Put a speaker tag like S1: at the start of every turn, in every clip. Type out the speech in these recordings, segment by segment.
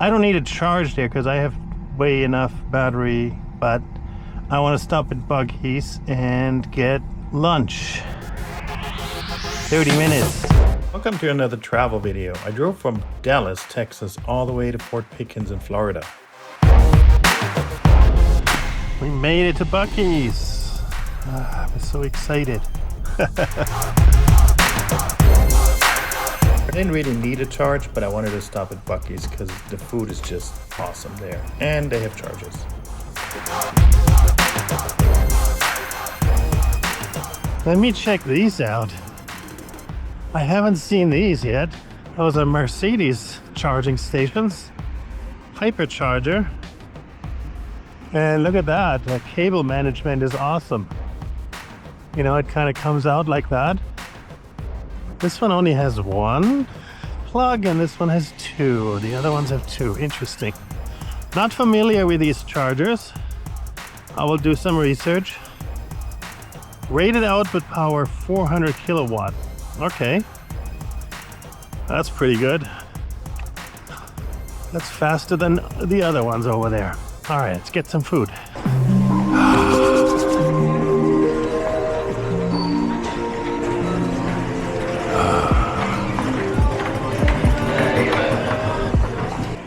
S1: I don't need to charge there because I have way enough battery, but I want to stop at Buc-ee's and get lunch. 30 minutes. Welcome to another travel video. I drove from Dallas, Texas, all the way to Fort Pickens in Florida. We made it to Buc-ee's. I was so excited. I didn't really need a charge, but I wanted to stop at Buc-ee's because the food is just awesome there. And they have chargers. Let me check these out. I haven't seen these yet. Those are Mercedes charging stations. Hypercharger. And look at that. The cable management is awesome. You know, it kind of comes out like that. This one only has one plug and this one has two. The other ones have two. Interesting. Not familiar with these chargers. I will do some research. Rated output power 400 kilowatt. Okay. That's pretty good. That's faster than the other ones over there. All right, let's get some food.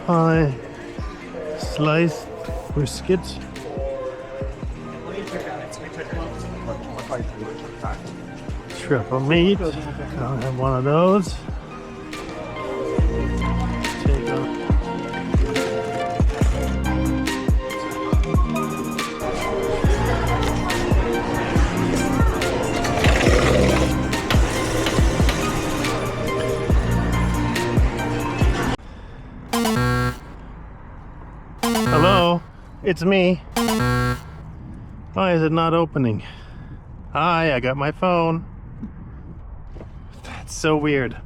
S1: Hi, sliced brisket. Triple meat. I'll have one of those. Take off. Hello, it's me. Why is it not opening? Hi, I got my phone. That's so weird.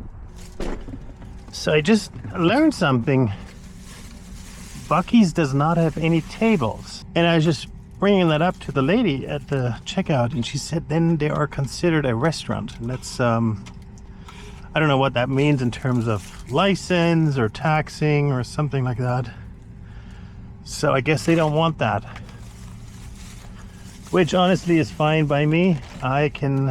S1: So I just learned something. Buc-ee's does not have any tables. And I was just bringing that up to the lady at the checkout, and she said then they are considered a restaurant. And that's, I don't know what that means in terms of license or taxing or something like that. So I guess they don't want that. Which honestly is fine by me. I can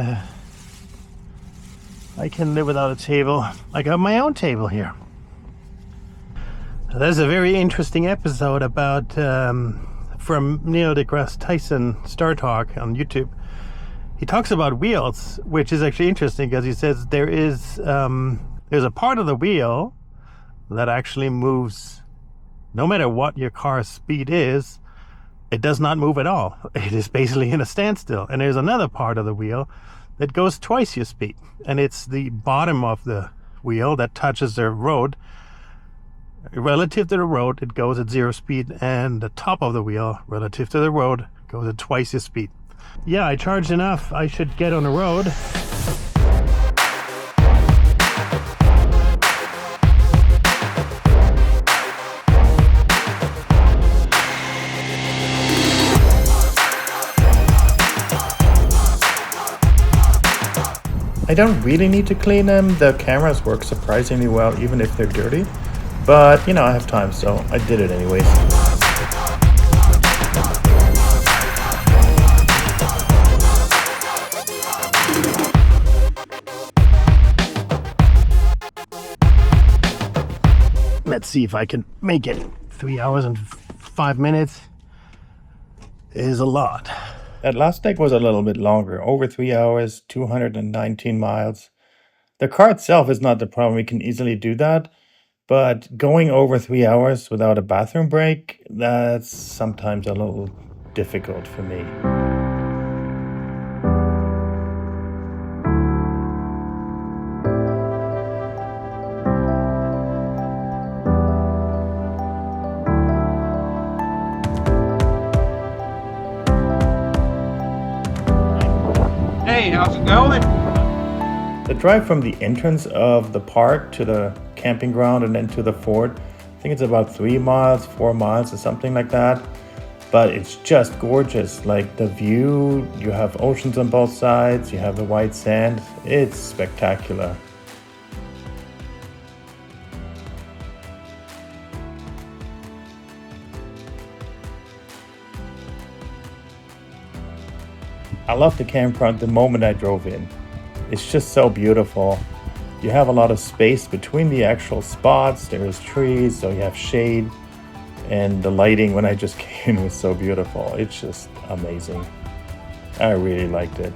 S1: live without a table. I got my own table here. There's a very interesting episode about from Neil deGrasse Tyson Star Talk on YouTube. He talks about wheels, which is actually interesting because he says there's a part of the wheel that actually moves. No matter what your car's speed is, it does not move at all. It is basically in a standstill. And there's another part of the wheel that goes twice your speed. And it's the bottom of the wheel that touches the road. Relative to the road, it goes at 0 speed. And the top of the wheel, relative to the road, goes at twice your speed. Yeah, I charged enough. I should get on the road. I don't really need to clean them. The cameras work surprisingly well, even if they're dirty. But, you know, I have time, so I did it anyways. Let's see if I can make it. 3 hours and 5 minutes is a lot. That last leg was a little bit longer, over 3 hours, 219 miles. The car itself is not the problem, we can easily do that. But going over 3 hours without a bathroom break, that's sometimes a little difficult for me.
S2: Hey, how's it going?
S1: The drive from the entrance of the park to the camping ground and then to the fort, I think it's about 3 miles, 4 miles or something like that. But it's just gorgeous. Like the view, you have oceans on both sides, you have the white sand. It's spectacular.
S3: I love the campground the moment I drove in. It's just so beautiful. You have a lot of space between the actual spots. There's trees, so you have shade. And the lighting when I just came in was so beautiful. It's just amazing. I really liked it.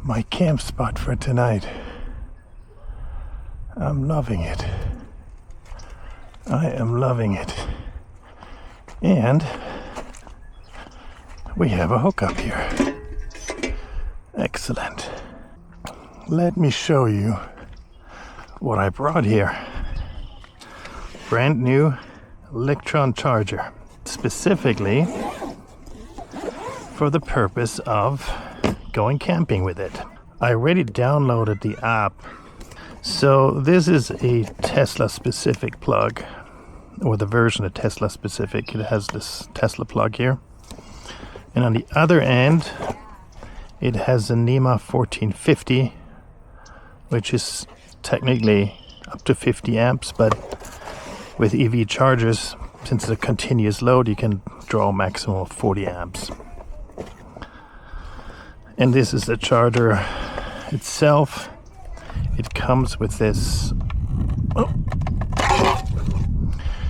S1: My camp spot for tonight. I'm loving it. I am loving it. And we have a hookup here. Excellent. Let me show you what I brought here. Brand new Electron charger, specifically for the purpose of going camping with it. I already downloaded the app. So this is a Tesla specific plug, or the version of Tesla specific. It has this Tesla plug here. And on the other end, it has a NEMA 1450, which is technically up to 50 amps, but with EV chargers, since it's a continuous load, you can draw a maximum of 40 amps. And this is the charger itself. It comes with this. Oh.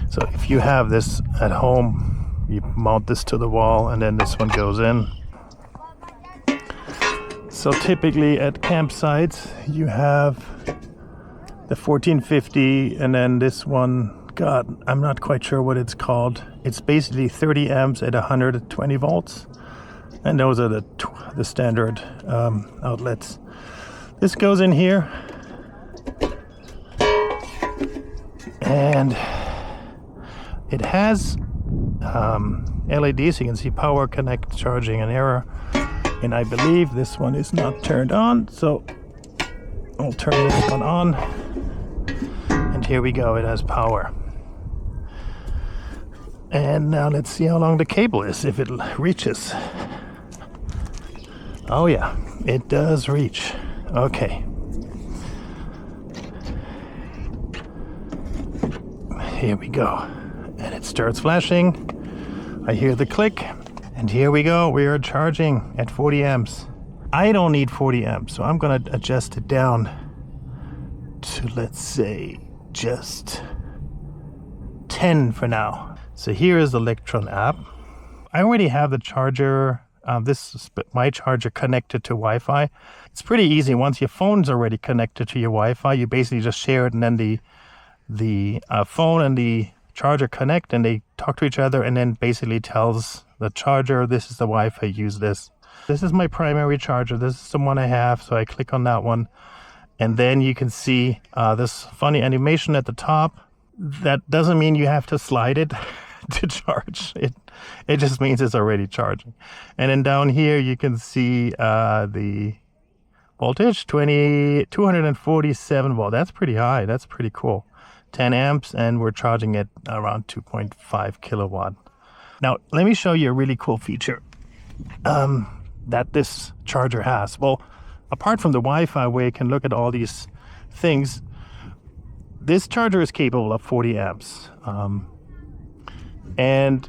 S1: So if you have this at home, you mount this to the wall and then this one goes in. So typically at campsites, you have the 1450 and then this one, God, I'm not quite sure what it's called. It's basically 30 amps at 120 volts. And those are the standard outlets. This goes in here. And it has LEDs. You can see power, connect, charging, and error. And I believe this one is not turned on. So I'll turn this one on. And here we go. It has power. And now let's see how long the cable is, if it reaches. Oh yeah, it does reach. Okay. Here we go. And it starts flashing. I hear the click. And here we go. We are charging at 40 amps. I don't need 40 amps, so I'm going to adjust it down to, let's say, just 10 for now. So here is the Electron app. I already have the charger. This is my charger connected to Wi-Fi. It's pretty easy. Once your phone's already connected to your Wi-Fi, you basically just share it, and then the phone and the charger connect, and they talk to each other, and then basically tells the charger, this is the Wi-Fi, use this. This is my primary charger. This is the one I have, so I click on that one. And then you can see this funny animation at the top. That doesn't mean you have to slide it to charge. It just means it's already charging. And then down here you can see the voltage, 247 volt. That's pretty high. That's pretty cool. 10 amps, and we're charging it around 2.5 kilowatt. Now let me show you a really cool feature that this charger has. Well, apart from the Wi-Fi where you can look at all these things, this charger is capable of 40 amps. And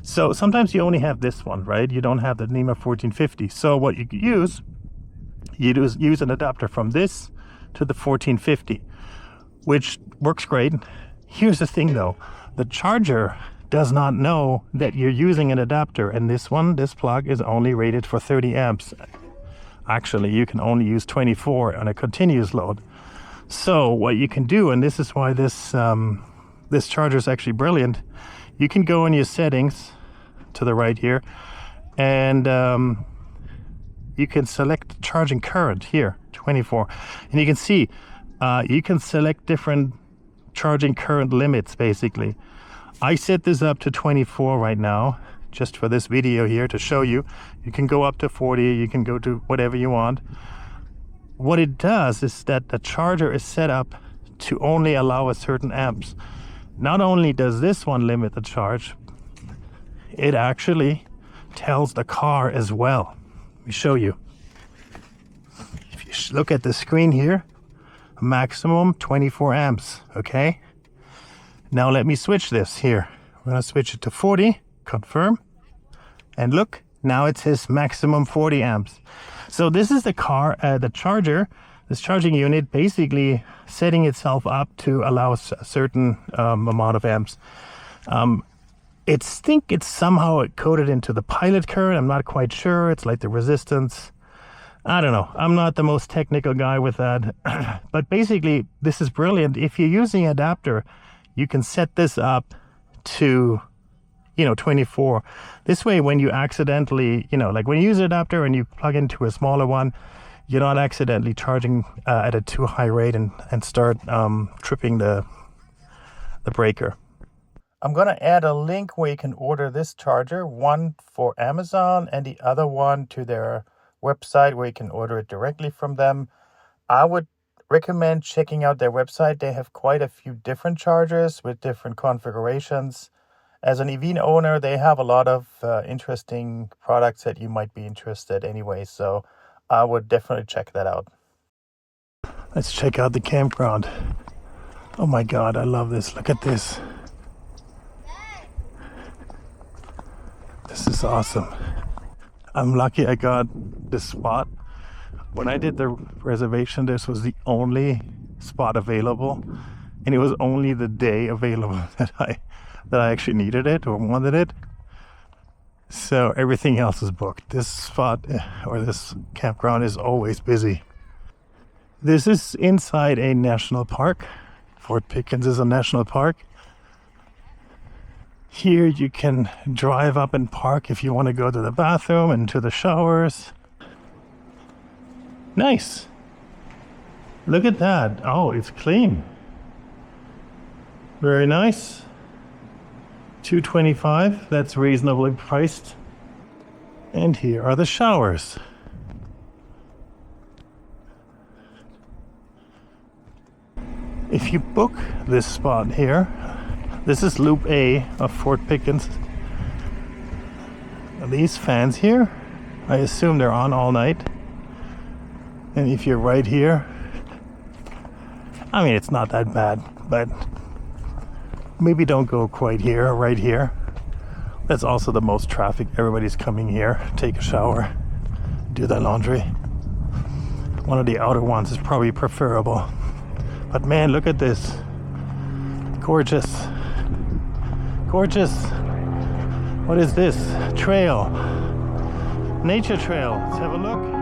S1: so sometimes you only have this one, right? You don't have the NEMA 1450. So what you use an adapter from this to the 1450, which works great. Here's the thing though, the charger does not know that you're using an adapter, and this plug is only rated for 30 amps. Actually, you can only use 24 on a continuous load. So what you can do, and this is why this charger is actually brilliant, you can go in your settings to the right here, and you can select charging current here, 24, and you can see you can select different charging current limits. Basically, I set this up to 24 right now, just for this video here to show you. You can go up to 40, you can go to whatever you want. what it does is that the charger is set up to only allow a certain amps. Not only does this one limit the charge, it actually tells the car as well. Let me show you. If you look at the screen here, maximum 24 amps, okay? Now let me switch this here. I'm gonna switch it to 40, confirm, and look, now it says maximum 40 amps. So this is the car, the charger, this charging unit basically setting itself up to allow a certain amount of amps. I think it's somehow coded into the pilot current. I'm not quite sure. It's like the resistance. I don't know. I'm not the most technical guy with that. But basically, this is brilliant. If you're using an adapter, you can set this up to, 24. This way, when you accidentally, like when you use an adapter and you plug into a smaller one, you're not accidentally charging at a too high rate and start tripping the breaker. I'm going to add a link where you can order this charger, one for Amazon and the other one to their website where you can order it directly from them. I would recommend checking out their website. They have quite a few different chargers with different configurations. As an EV owner, they have a lot of interesting products that you might be interested anyway, so I would definitely check that out. Let's check out the campground. Oh my God, I love this. Look at this. This is awesome. I'm lucky I got this spot. When I did the reservation, this was the only spot available, and it was only the day available that I actually needed it or wanted it. So everything else is booked. This spot or this campground is always busy. This is inside a national park. Fort Pickens is a national park. Here you can drive up and park if you want to go to the bathroom and to the showers. Nice. Look at that. Oh, it's clean. Very nice. $225. That's reasonably priced. And here are the showers. If you book this spot here, this is Loop A of Fort Pickens. These fans here, I assume they're on all night. And if you're right here, I mean, it's not that bad, but maybe don't go quite here or right here. That's also the most traffic. Everybody's coming here, take a shower, do their laundry. One of the outer ones is probably preferable. But man, look at this. Gorgeous. Gorgeous. What is this? Trail. Nature trail. Let's have a look.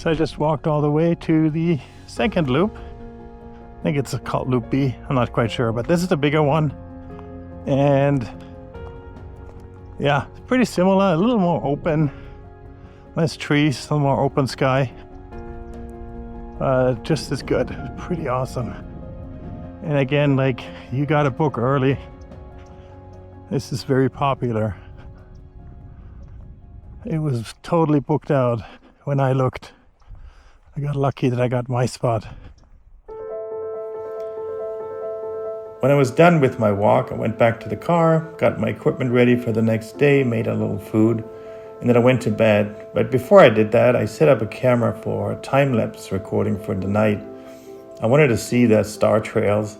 S1: So I just walked all the way to the second loop. I think it's called Loop B. I'm not quite sure, but this is the bigger one. And yeah, it's pretty similar, a little more open. Less trees, a little more open sky. Just as good, pretty awesome. And again, like, you gotta book early. This is very popular. It was totally booked out when I looked. I got lucky that I got my spot.
S3: When I was done with my walk, I went back to the car, got my equipment ready for the next day, made a little food, and then I went to bed. But before I did that, I set up a camera for a time-lapse recording for the night. I wanted to see the star trails,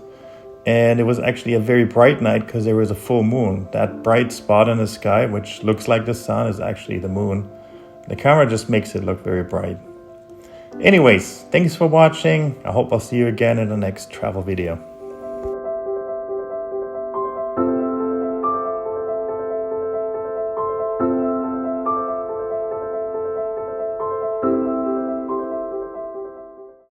S3: and it was actually a very bright night because there was a full moon. That bright spot in the sky, which looks like the sun, is actually the moon. The camera just makes it look very bright. Anyways, thanks for watching. I hope I'll see you again in the next travel video.